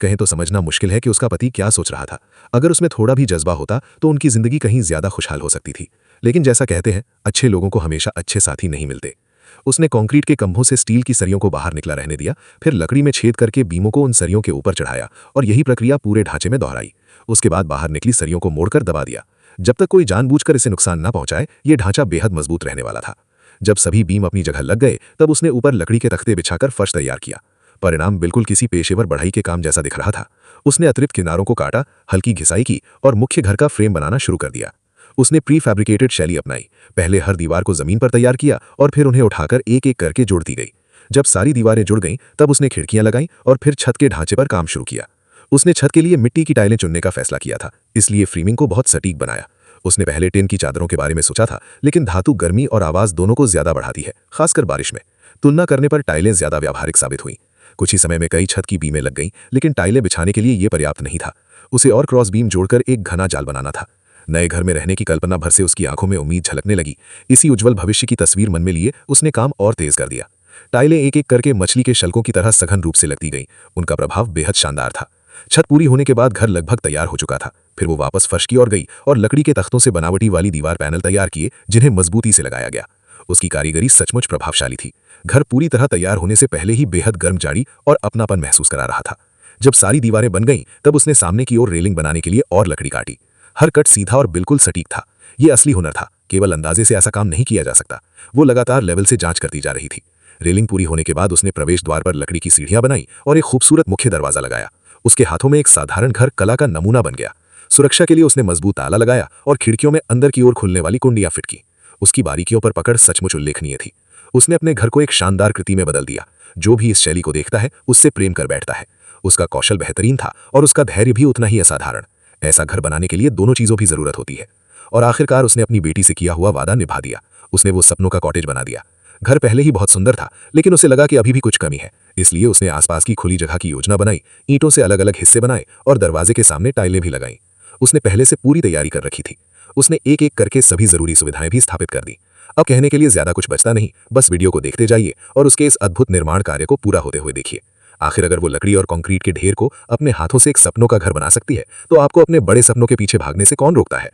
कहें तो समझना मुश्किल है कि उसका पति क्या सोच रहा था। अगर उसमें थोड़ा भी जज्बा होता तो उनकी जिंदगी कहीं ज्यादा खुशहाल हो सकती थी। लेकिन जैसा कहते हैं, अच्छे लोगों को हमेशा अच्छे साथी नहीं मिलते। उसने कंक्रीट के खंभों से स्टील की सरियों को बाहर निकला रहने दिया, फिर लकड़ी में छेद करके बीमों को उन सरियों के ऊपर चढ़ाया और यही प्रक्रिया पूरे ढांचे में दोहराई। उसके बाद बाहर निकली सरियों को मोड़कर दबा दिया। जब तक कोई जानबूझकर इसे नुकसान न पहुंचाए, ये ढांचा बेहद मजबूत रहने वाला था। जब सभी बीम अपनी जगह लग गए, तब उसने ऊपर लकड़ी के तख्ते बिछाकर फर्श तैयार किया। परिणाम बिल्कुल किसी पेशेवर बढ़ई के काम जैसा दिख रहा था। उसने अतिरिक्त किनारों को काटा, हल्की घिसाई की और मुख्य घर का फ्रेम बनाना शुरू कर दिया। उसने प्री फैब्रिकेटेड शैली अपनाई। पहले हर दीवार को जमीन पर तैयार किया और फिर उन्हें उठाकर एक एक करके जोड़ दी गई। जब सारी दीवारें जुड़ गईं, तब उसने खिड़कियां लगाईं और फिर छत के ढांचे पर काम शुरू किया। उसने छत के लिए मिट्टी की टाइलें चुनने का फैसला किया था, इसलिए फ्रेमिंग को बहुत सटीक बनाया। उसने पहले टिन की चादरों के बारे में सोचा था, लेकिन धातु गर्मी और आवाज दोनों को ज्यादा बढ़ाती है, खासकर बारिश में। तुलना करने पर टाइलें ज्यादा व्यावहारिक साबित हुईं। कुछ ही समय में कई छत की बीमें लग गईं, लेकिन टाइलें बिछाने के लिए ये पर्याप्त नहीं था। उसे और क्रॉस बीम जोड़कर एक घना जाल बनाना था। नए घर में रहने की कल्पना भर से उसकी आंखों में उम्मीद झलकने लगी। इसी उज्जवल भविष्य की तस्वीर मन में लिए उसने काम और तेज कर दिया। टाइलें एक एक करके मछली के शल्कों की तरह सघन रूप से लगती गईं। उनका प्रभाव बेहद शानदार था। छत पूरी होने के बाद घर लगभग तैयार हो चुका था। फिर वो वापस फर्श की ओर गई और लकड़ी के तख्तों से बनावटी वाली दीवार पैनल तैयार किए, जिन्हें मजबूती से लगाया गया। उसकी कारीगरी सचमुच प्रभावशाली थी। घर पूरी तरह तैयार होने से पहले ही बेहद गर्म जाड़ी और अपनापन महसूस करा रहा था। जब सारी दीवारें बन गईं, तब उसने सामने की ओर रेलिंग बनाने के लिए और लकड़ी काटी। हर कट सीधा और बिल्कुल सटीक था। ये असली हुनर था, केवल अंदाजे से ऐसा काम नहीं किया जा सकता। वो लगातार लेवल से जांच करती जा रही थी। रेलिंग पूरी होने के बाद उसने प्रवेश द्वार पर लकड़ी की सीढ़ियां बनाई और एक खूबसूरत मुख्य दरवाजा लगाया। उसके हाथों में एक साधारण घर कला का नमूना बन गया। सुरक्षा के लिए उसने मजबूत ताला लगाया और खिड़कियों में अंदर की ओर खुलने वाली कुंडियां फिट की। उसकी बारीकियों पर पकड़ सचमुच उल्लेखनीय थी। उसने अपने घर को एक शानदार कृति में बदल दिया। जो भी इस शैली को देखता है, उससे प्रेम कर बैठता है। उसका कौशल बेहतरीन था और उसका धैर्य भी उतना ही असाधारण। ऐसा घर बनाने के लिए दोनों चीजों की जरूरत होती है। और आखिरकार उसने अपनी बेटी से किया हुआ वादा निभा दिया। उसने वो सपनों का कॉटेज बना दिया। घर पहले ही बहुत सुंदर था, लेकिन उसे लगा कि अभी भी कुछ कमी है। इसलिए उसने आसपास की खुली जगह की योजना बनाई, ईंटों से अलग अलग हिस्से बनाए और दरवाजे के सामने टाइलें भी लगाईं। उसने पहले से पूरी तैयारी कर रखी थी। उसने एक एक करके सभी जरूरी सुविधाएं भी स्थापित कर दी। अब कहने के लिए ज्यादा कुछ बचता नहीं, बस वीडियो को देखते जाइए और उसके इस अद्भुत निर्माण कार्य को पूरा होते हुए देखिए। आखिर अगर वो लकड़ी और कंक्रीट के ढेर को अपने हाथों से एक सपनों का घर बना सकती है, तो आपको अपने बड़े सपनों के पीछे भागने से कौन रोकता है।